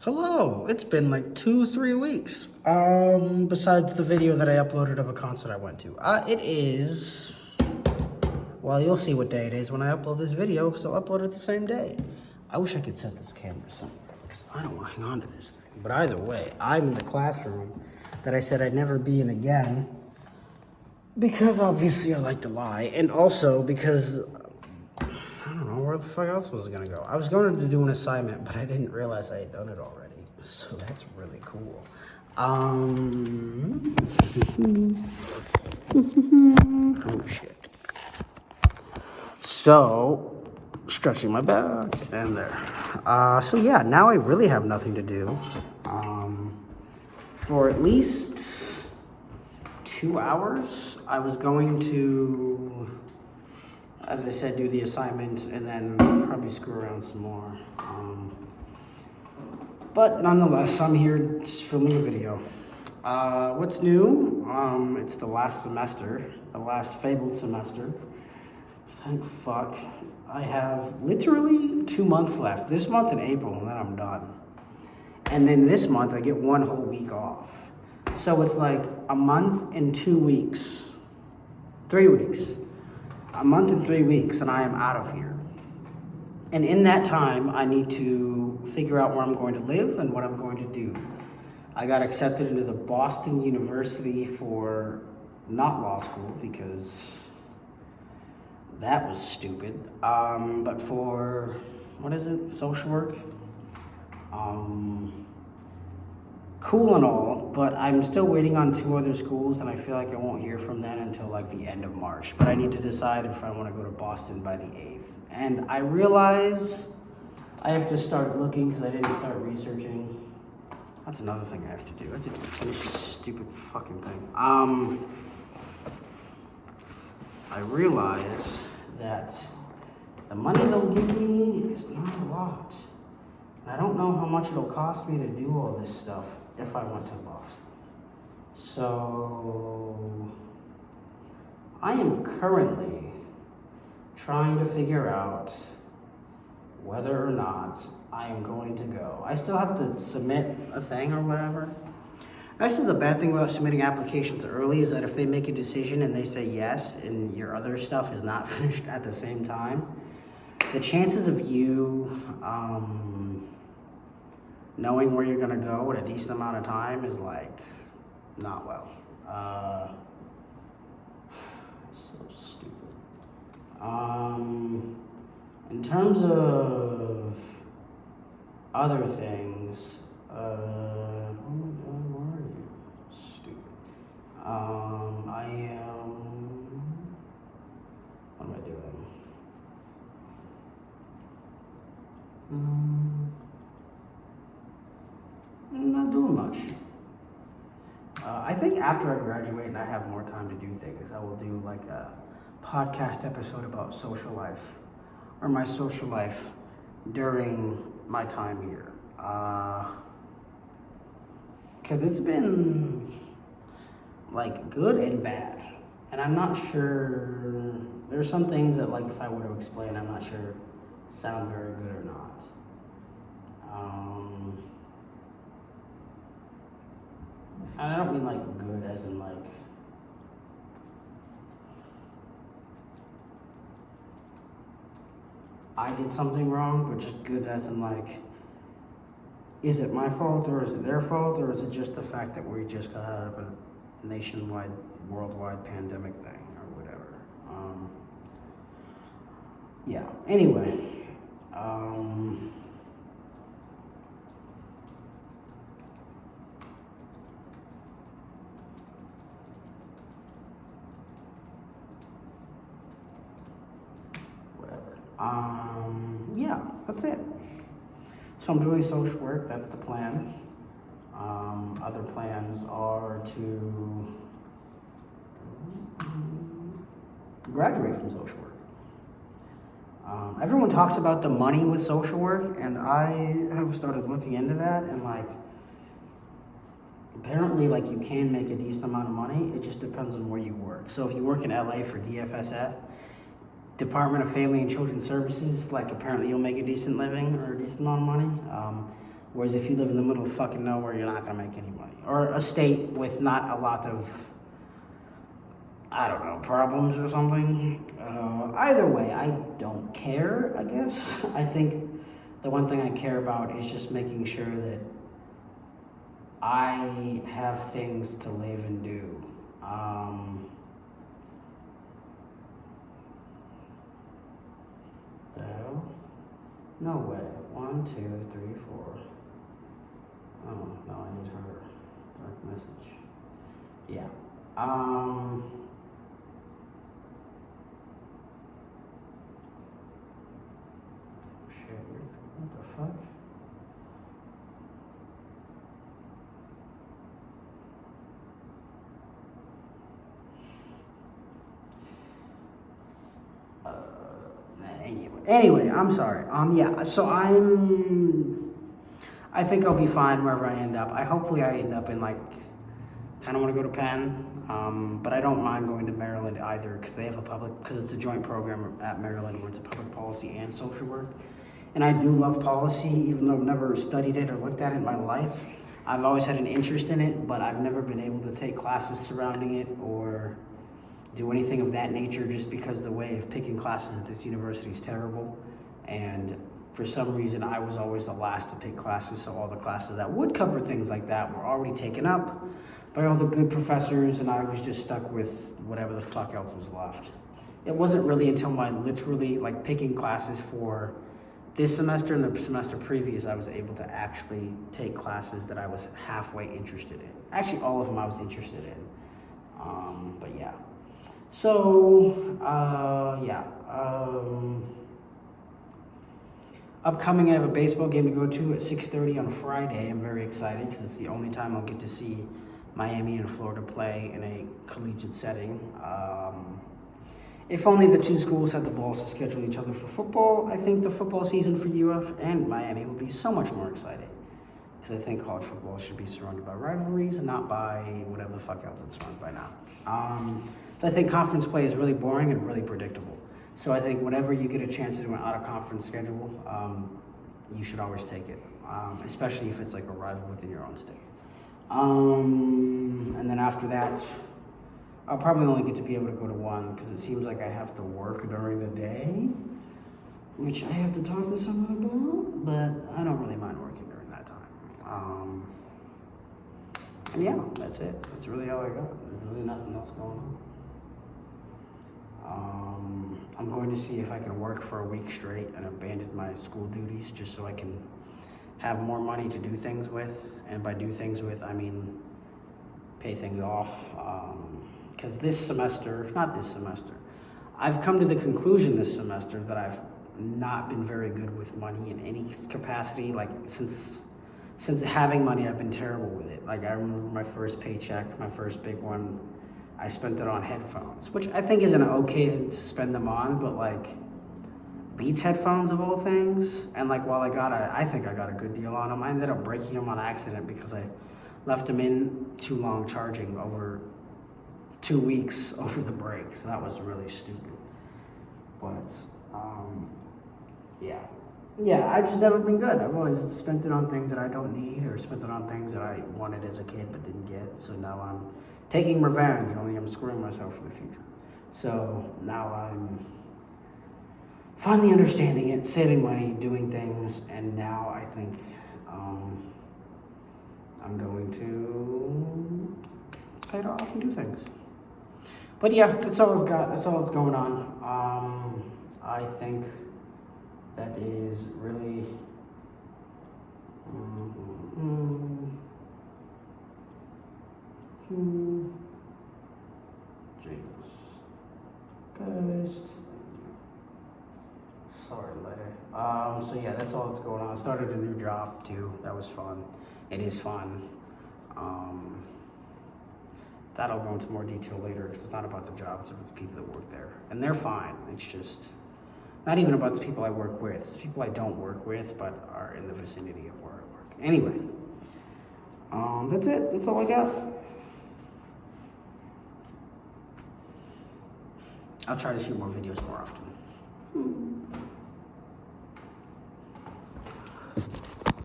Hello, it's been like 2, 3 weeks. Besides the video that I uploaded of a concert I went to. It is, well, you'll see what day it is when I upload this video because I'll upload it the same day. I wish I could set this camera somewhere because I don't want to hang on to this thing. But either way, I'm in the classroom that I said I'd never be in again because obviously I like to lie, and also because I don't know where the fuck else was gonna go. I was going to do an assignment, but I didn't realize I had done it already. So that's really cool. Oh shit. So, stretching my back and there. So yeah, now I really have nothing to do. For at least 2 hours, I was going to, as I said, do the assignment and then probably screw around some more. But nonetheless, I'm here just filming a video. What's new? It's the last semester, the last fabled semester. Thank fuck. I have literally 2 months left. This month in April, and then I'm done. And then this month, I get 1 whole week off. So it's like a month and 2 weeks. 3 weeks. A month and 3 weeks, and I am out of here. And in that time, I need to figure out where I'm going to live and what I'm going to do. I got accepted into the Boston University for not law school because that was stupid. But for, what is it, social work? Cool and all, but I'm still waiting on 2 other schools, and I feel like I won't hear from them until like the end of March. But I need to decide if I want to go to Boston by the 8th. And I realize I have to start looking because I didn't start researching. That's another thing I have to do. I didn't finish this stupid fucking thing. I realize that the money they'll give me is not a lot. I don't know how much it'll cost me to do all this stuff if I went to Boston. So I am currently trying to figure out whether or not I am going to go. I still have to submit a thing or whatever. That's the bad thing about submitting applications early is that if they make a decision and they say yes and your other stuff is not finished at the same time, the chances of you knowing where you're gonna go in a decent amount of time is like not well. So stupid. In terms of other things, oh my god, where are you? Stupid. I am, what am I doing? I'm not doing much. I think after I graduate and I have more time to do things, I will do like a podcast episode about social life or my social life during my time here. Because it's been like good and bad. And I'm not sure, there's some things that like if I were to explain, I'm not sure sound very good or not. And I don't mean like good as in like I did something wrong, but just good as in like, is it my fault or is it their fault or is it just the fact that we just got out of a nationwide, worldwide pandemic thing or whatever. Yeah, anyway. Yeah, that's it. So I'm doing social work, that's the plan. Other plans are to graduate from social work. Everyone talks about the money with social work, and I have started looking into that, and like, apparently like you can make a decent amount of money, it just depends on where you work. So if you work in LA for DFSS, Department of Family and Children's Services, like apparently you'll make a decent living or a decent amount of money. Whereas if you live in the middle of fucking nowhere, you're not gonna make any money. Or a state with not a lot of, I don't know, problems or something. Either way, I don't care, I guess. I think the one thing I care about is just making sure that I have things to live and do. The hell? No way. 1, 2, 3, 4. Oh, no, I need her. Dark message. Yeah. Shit, what the fuck? Anyway, I'm sorry. Yeah, so I think I'll be fine wherever I end up. Hopefully I end up in like, kind of want to go to Penn, but I don't mind going to Maryland either because they have because it's a joint program at Maryland where it's a public policy and social work. And I do love policy, even though I've never studied it or looked at it in my life. I've always had an interest in it, but I've never been able to take classes surrounding it or do anything of that nature just because the way of picking classes at this university is terrible. And for some reason, I was always the last to pick classes, so all the classes that would cover things like that were already taken up by all the good professors, and I was just stuck with whatever the fuck else was left. It wasn't really until my literally like picking classes for this semester and the semester previous, I was able to actually take classes that I was halfway interested in. Actually, all of them I was interested in. But yeah. So, yeah. Upcoming, I have a baseball game to go to at 6:30 on Friday. I'm very excited because it's the only time I'll get to see Miami and Florida play in a collegiate setting. If only the two schools had the balls to schedule each other for football, I think the football season for UF and Miami would be so much more exciting. Because I think college football should be surrounded by rivalries and not by whatever the fuck else it's surrounded by now. So I think conference play is really boring and really predictable. So I think whenever you get a chance to do an out-of-conference schedule, you should always take it, especially if it's like a rival within your own state. And then after that, I'll probably only get to be able to go to one because it seems like I have to work during the day, which I have to talk to someone about, but I don't really mind working during that time. And yeah, that's it. That's really all I got. There's really nothing else going on. I'm going to see if I can work for a week straight and abandon my school duties just so I can have more money to do things with. And by do things with, I mean pay things off. Because not this semester, I've come to the conclusion this semester that I've not been very good with money in any capacity. Like since having money, I've been terrible with it. Like I remember my first paycheck, my first big one, I spent it on headphones, which I think isn't okay to spend them on, but like Beats headphones of all things. And like while I think I got a good deal on them, I ended up breaking them on accident because I left them in too long charging over 2 weeks over the break. So that was really stupid. But yeah, I've just never been good. I've always spent it on things that I don't need or spent it on things that I wanted as a kid but didn't get. So now I'm taking revenge, only I'm screwing myself for the future. So now I'm finally understanding it, saving money, doing things, and now I think I'm going to pay it off and do things. But yeah, that's all I've got. That's all that's going on. I think that is really Jesus. Paste. Sorry, later. So yeah, that's all that's going on. I started a new job too. That was fun. It is fun. That'll go into more detail later because it's not about the job, it's about the people that work there. And they're fine. It's just not even about the people I work with. It's people I don't work with but are in the vicinity of where I work. Anyway, that's it. That's all I got. I'll try to shoot more videos more often.